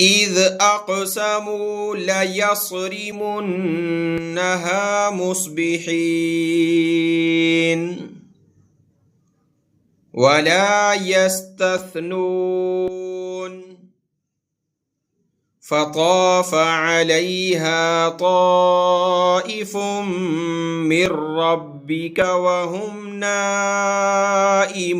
إذ أقسموا ليصرمنها مصبحين ولا يستثنون فطاف عليها طائف من ربك وهم نائمون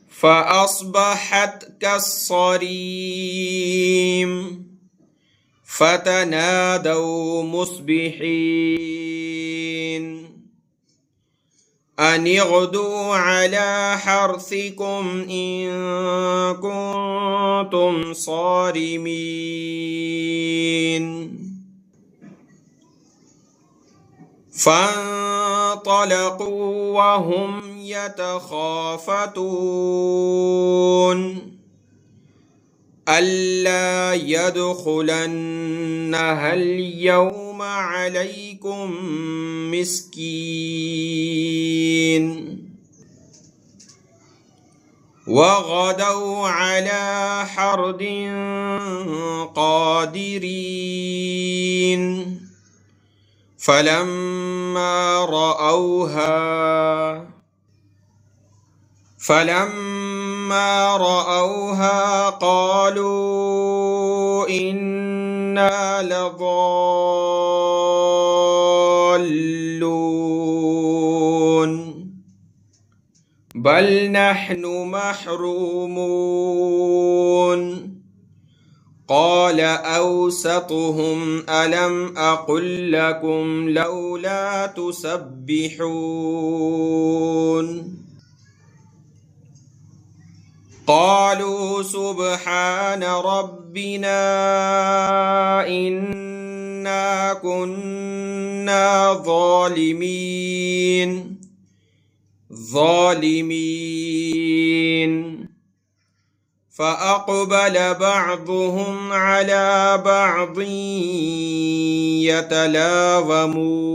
فأصبحت كالصريم فتنادوا مصبحين أن اغدوا على حرثكم إن كنتم صارمين فانطلقوا وهم يتخافتون ألا يدخلنها اليوم عليكم مسكين وغدوا على حرد قادرين فلما رأوها قالوا إنا لضالون بل نحن محرومون قال أوسطهم ألم أقل لكم لولا تسبحون قالوا سبحان ربنا إنا كنا ظالمين فأقبل بعضهم على بعض يتلاومون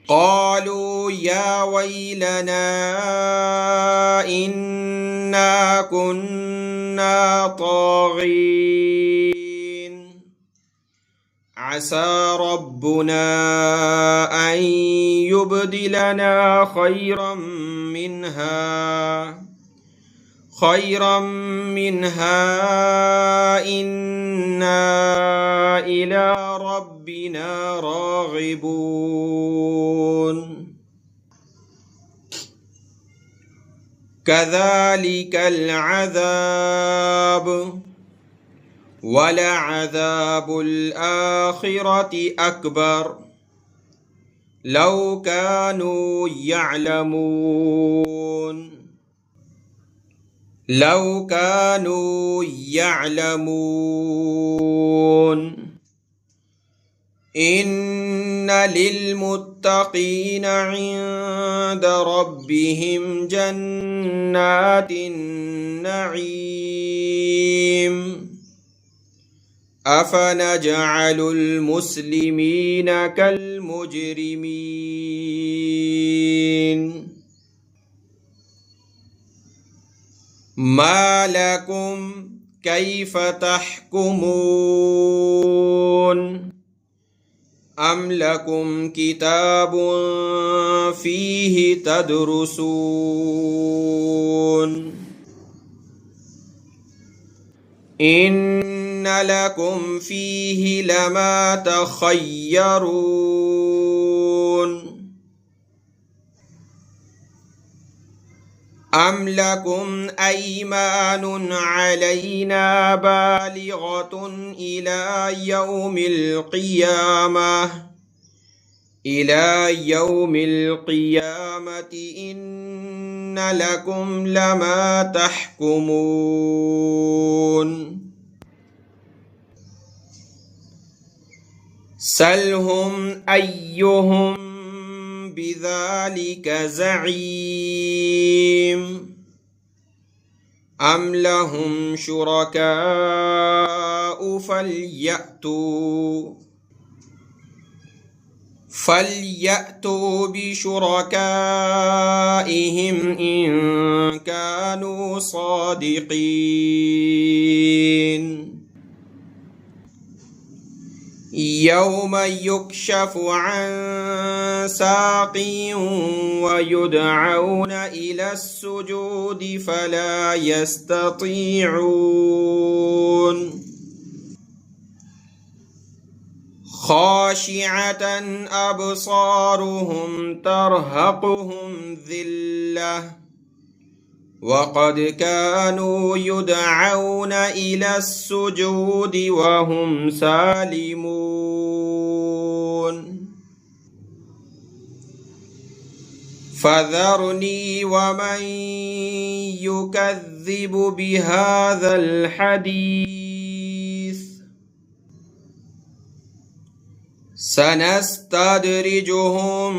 قالوا يا ويلنا إنا كنا طاغين عسى ربنا أن يبدلنا خيرا منها إنا إلى ربنا راغبون كذلك العذاب ولعذاب الآخرة أكبر لو كانوا يعلمون إن للمتقين عند ربهم جنات النعيم أفنجعل المسلمين كالمجرمين ما لكم كيف تحكمون أم لكم كتاب فيه تدرسون إن لكم فيه لما تخيرون أم لكم أيمان علينا بالغة إلى يوم القيامة إن لكم لما تحكمون سلهم أيهم بذلك زعيم أم لهم شركاء فليأتوا بشركائهم إن كانوا صادقين يوم يكشف عن ساق ويدعون إلى السجود فلا يستطيعون خاشعة أبصارهم ترهقهم ذلة وقد كانوا يدعون إلى السجود وهم سالمون فذرني ومن يكذب بهذا الحديث سنستدرجهم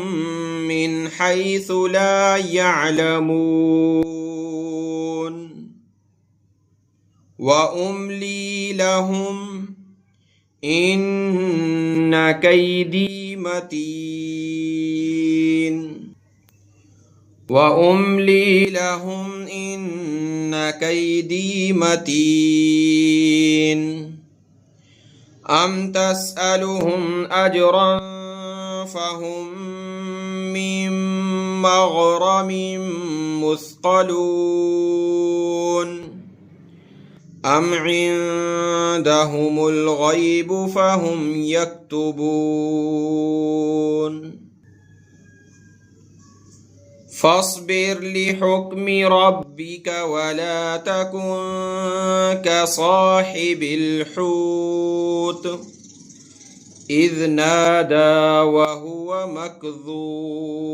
من حيث لا يعلمون وأملي لهم إن كيدي متين وأملي لهم إن كيدي متين أم تسألهم أجرا فهم من مغرم مثقلون أم عندهم الغيب فهم يكتبون فاصبر لحكم ربك ولا تكن كصاحب الحوت إذ نادى وهو مكظوم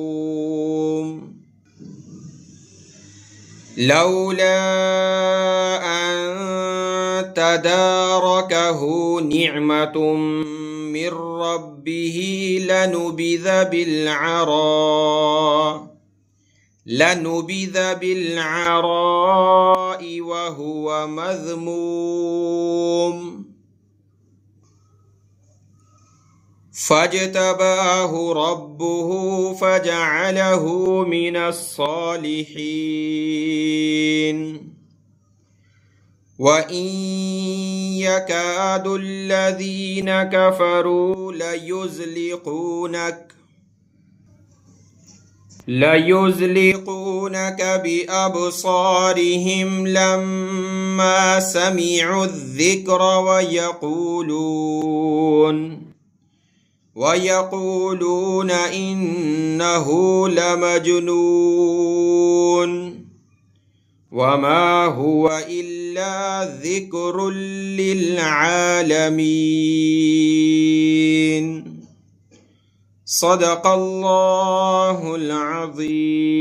لولا أن تداركه نعمة من ربه لنبذ بالعراء وهو مذموم فاجتباه ربه فجعله من الصالحين وإن يكاد الذين كفروا ليزلقونك بأبصارهم لما سمعوا الذكر ويقولون إنه لمجنون وما هو إلا ذكر للعالمين صدق الله العظيم.